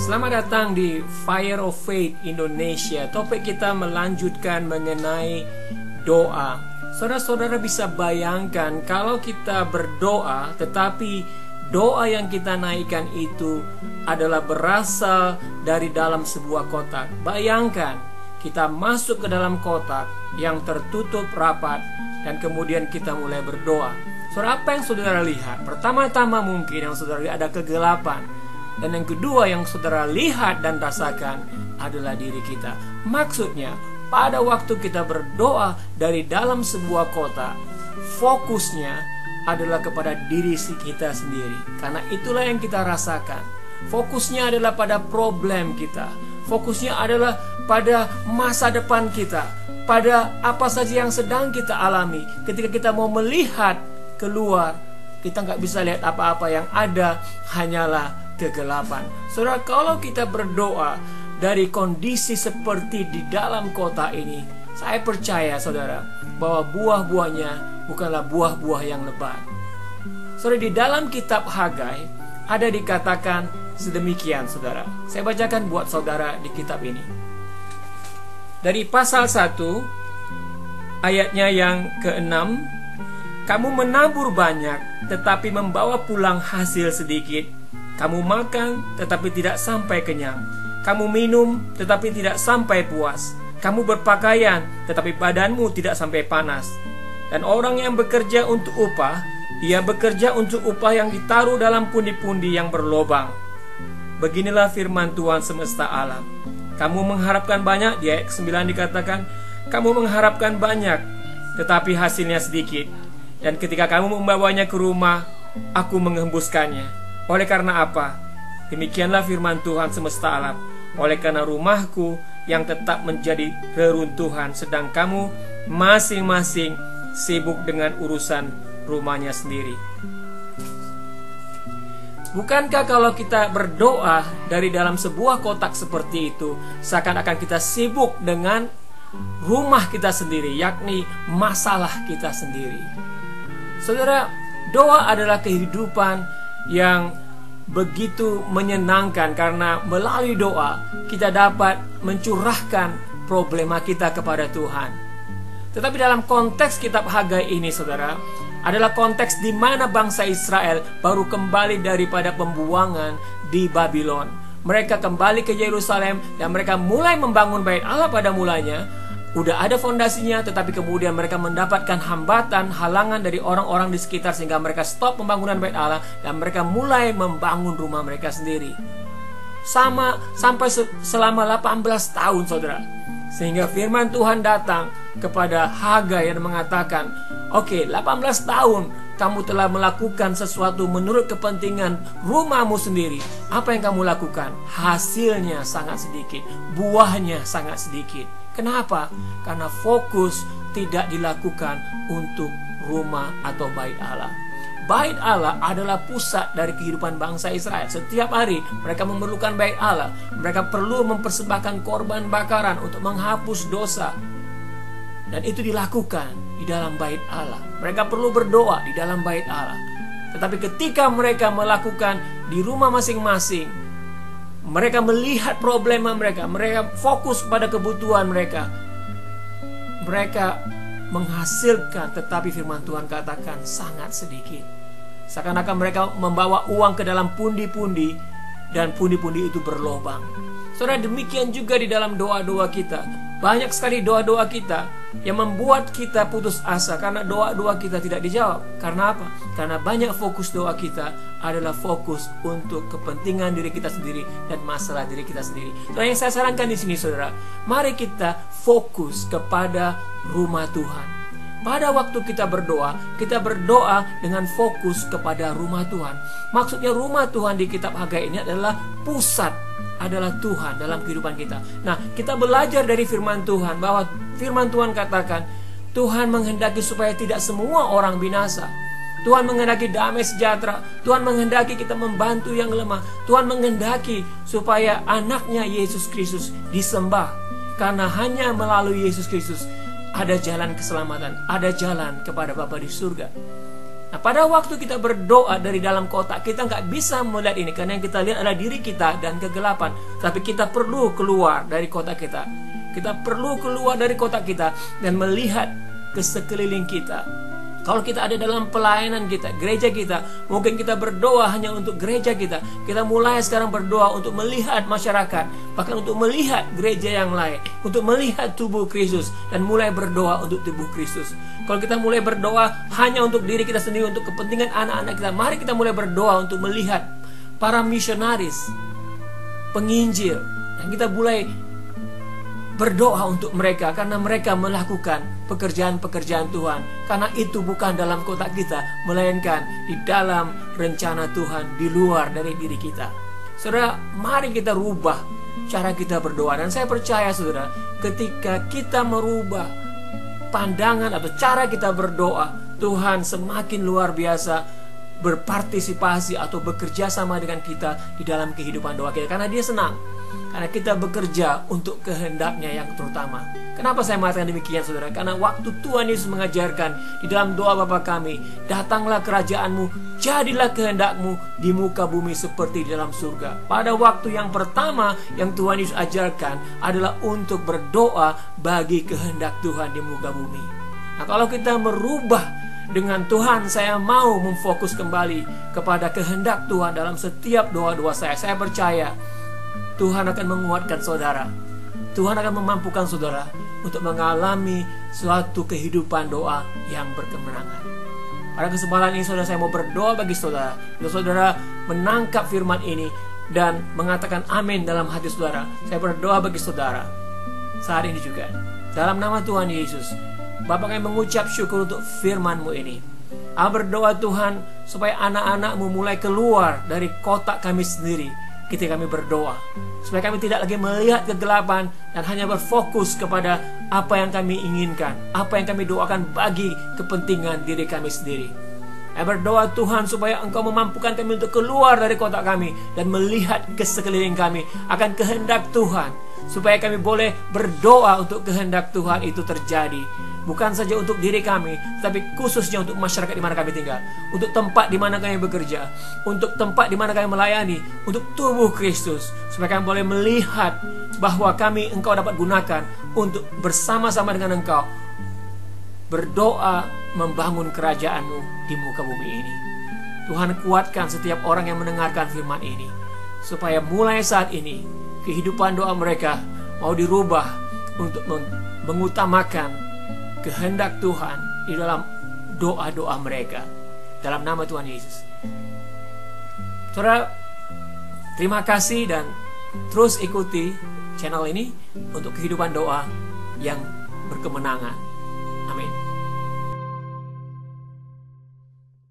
Selamat datang di Fire of Faith Indonesia. Topik kita melanjutkan mengenai doa. Saudara-saudara bisa bayangkan kalau kita berdoa, tetapi doa yang kita naikkan itu adalah berasal dari dalam sebuah kotak. Bayangkan, kita masuk ke dalam kotak yang tertutup rapat dan kemudian kita mulai berdoa. Saudara, apa yang saudara lihat? Pertama-tama mungkin yang saudara lihat ada kegelapan. Dan yang kedua yang saudara lihat dan rasakan adalah diri kita. Maksudnya, pada waktu kita berdoa dari dalam sebuah kotak, fokusnya adalah kepada diri kita sendiri. Karena itulah yang kita rasakan. Fokusnya adalah pada problem kita. Fokusnya adalah pada masa depan kita. Pada apa saja yang sedang kita alami. Ketika kita mau melihat keluar, kita nggak bisa lihat apa-apa, yang ada hanyalah kegelapan. Saudara, kalau kita berdoa dari kondisi seperti di dalam kota ini, saya percaya saudara bahwa buah-buahnya bukanlah buah-buah yang lebat. Saudara, di dalam kitab Hagai ada dikatakan sedemikian saudara. Saya bacakan buat saudara di kitab ini. Dari pasal 1 ayatnya yang ke-6, kamu menabur banyak tetapi membawa pulang hasil sedikit. Kamu makan tetapi tidak sampai kenyang. Kamu minum tetapi tidak sampai puas. Kamu berpakaian tetapi badanmu tidak sampai panas. Dan orang yang bekerja untuk upah, ia bekerja untuk upah yang ditaruh dalam pundi-pundi yang berlobang. Beginilah firman Tuhan semesta alam. Kamu mengharapkan banyak, di ayat 9 dikatakan, kamu mengharapkan banyak tetapi hasilnya sedikit. Dan ketika kamu membawanya ke rumah, aku menghembuskannya. Oleh karena apa? Demikianlah firman Tuhan semesta alam. Oleh karena rumahku yang tetap menjadi reruntuhan, sedang kamu masing-masing sibuk dengan urusan rumahnya sendiri. Bukankah kalau kita berdoa dari dalam sebuah kotak seperti itu, seakan-akan kita sibuk dengan rumah kita sendiri, yakni masalah kita sendiri. Saudara, doa adalah kehidupan yang begitu menyenangkan, karena melalui doa kita dapat mencurahkan problema kita kepada Tuhan. Tetapi dalam konteks kitab Hagai ini saudara, adalah konteks di mana bangsa Israel baru kembali daripada pembuangan di Babylon. Mereka kembali ke Yerusalem dan mereka mulai membangun bait Allah. Pada mulanya udah ada fondasinya, tetapi kemudian mereka mendapatkan hambatan, halangan dari orang-orang di sekitar, sehingga mereka stop pembangunan bait Allah dan mereka mulai membangun rumah mereka sendiri. Sampai selama 18 tahun saudara. Sehingga firman Tuhan datang kepada Hagai yang mengatakan, oke, 18 tahun kamu telah melakukan sesuatu menurut kepentingan rumahmu sendiri. Apa yang kamu lakukan? Hasilnya sangat sedikit, buahnya sangat sedikit. Kenapa? Karena fokus tidak dilakukan untuk rumah atau bait Allah. Bait Allah adalah pusat dari kehidupan bangsa Israel. Setiap hari mereka memerlukan bait Allah. Mereka perlu mempersembahkan korban bakaran untuk menghapus dosa. Dan itu dilakukan di dalam bait Allah. Mereka perlu berdoa di dalam bait Allah. Tetapi ketika mereka melakukan di rumah masing-masing, mereka melihat problema mereka, mereka fokus pada kebutuhan mereka. Mereka menghasilkan, tetapi firman Tuhan katakan sangat sedikit. Seakan-akan mereka membawa uang ke dalam pundi-pundi, dan pundi-pundi itu berlobang. Saudara, demikian juga di dalam doa-doa kita. Banyak sekali doa-doa kita yang membuat kita putus asa karena doa-doa kita tidak dijawab. Karena apa? Karena banyak fokus doa kita adalah fokus untuk kepentingan diri kita sendiri dan masalah diri kita sendiri. Saudara, yang saya sarankan di sini saudara, mari kita fokus kepada rumah Tuhan. Pada waktu kita berdoa dengan fokus kepada rumah Tuhan. Maksudnya rumah Tuhan di kitab Hagai ini adalah pusat, adalah Tuhan dalam kehidupan kita. Nah, kita belajar dari firman Tuhan bahwa firman Tuhan katakan Tuhan menghendaki supaya tidak semua orang binasa. Tuhan menghendaki damai sejahtera. Tuhan menghendaki kita membantu yang lemah. Tuhan menghendaki supaya anaknya Yesus Kristus disembah. Karena hanya melalui Yesus Kristus ada jalan keselamatan, ada jalan kepada Bapa di surga. Nah, pada waktu kita berdoa dari dalam kotak, kita nggak bisa melihat ini, karena yang kita lihat adalah diri kita dan kegelapan. Tapi kita perlu keluar dari kotak kita. Kita perlu keluar dari kotak kita dan melihat ke sekeliling kita. Kalau kita ada dalam pelayanan kita, gereja kita, mungkin kita berdoa hanya untuk gereja kita. Kita mulai sekarang berdoa untuk melihat masyarakat, bahkan untuk melihat gereja yang lain, untuk melihat tubuh Kristus, dan mulai berdoa untuk tubuh Kristus. Kalau kita mulai berdoa hanya untuk diri kita sendiri, untuk kepentingan anak-anak kita, mari kita mulai berdoa untuk melihat para misionaris, penginjil, dan kita mulai berdoa untuk mereka, karena mereka melakukan pekerjaan-pekerjaan Tuhan. Karena itu bukan dalam kotak kita, melainkan di dalam rencana Tuhan, di luar dari diri kita. Saudara, mari kita rubah cara kita berdoa. Dan saya percaya saudara, ketika kita merubah pandangan atau cara kita berdoa, Tuhan semakin luar biasa berpartisipasi atau bekerja sama dengan kita di dalam kehidupan doa kita. Karena Dia senang, karena kita bekerja untuk kehendak-Nya yang terutama. Kenapa saya mengatakan demikian saudara? Karena waktu Tuhan Yesus mengajarkan di dalam doa Bapa kami, datanglah kerajaan-Mu, jadilah kehendak-Mu di muka bumi seperti di dalam surga. Pada waktu yang pertama yang Tuhan Yesus ajarkan adalah untuk berdoa bagi kehendak Tuhan di muka bumi. Nah, kalau kita merubah dengan Tuhan, saya mau memfokus kembali kepada kehendak Tuhan dalam setiap doa-doa saya. Saya percaya Tuhan akan menguatkan saudara. Tuhan akan memampukan saudara untuk mengalami suatu kehidupan doa yang berkemenangan. Pada kesempatan ini saudara, saya mau berdoa bagi saudara. Bila saudara menangkap firman ini dan mengatakan amin dalam hati saudara, saya berdoa bagi saudara saat ini juga. Dalam nama Tuhan Yesus, Bapa, kami mengucap syukur untuk firman-Mu ini. Kami berdoa Tuhan, supaya anak-anak-Mu mulai keluar dari kotak kami sendiri ketika kami berdoa. Supaya kami tidak lagi melihat kegelapan dan hanya berfokus kepada apa yang kami inginkan, apa yang kami doakan bagi kepentingan diri kami sendiri. Kami berdoa Tuhan, supaya Engkau memampukan kami untuk keluar dari kotak kami dan melihat ke sekeliling kami akan kehendak Tuhan. Supaya kami boleh berdoa untuk kehendak Tuhan itu terjadi. Bukan saja untuk diri kami, tapi khususnya untuk masyarakat di mana kami tinggal, untuk tempat di mana kami bekerja, untuk tempat di mana kami melayani, untuk tubuh Kristus, supaya kami boleh melihat bahwa kami Engkau dapat gunakan untuk bersama-sama dengan Engkau berdoa membangun kerajaan-Mu di muka bumi ini. Tuhan, kuatkan setiap orang yang mendengarkan firman ini, supaya mulai saat ini kehidupan doa mereka mau dirubah untuk mengutamakan kehendak Tuhan di dalam doa-doa mereka. Dalam nama Tuhan Yesus. Saudara, terima kasih dan terus ikuti channel ini untuk kehidupan doa yang berkemenangan. Amin.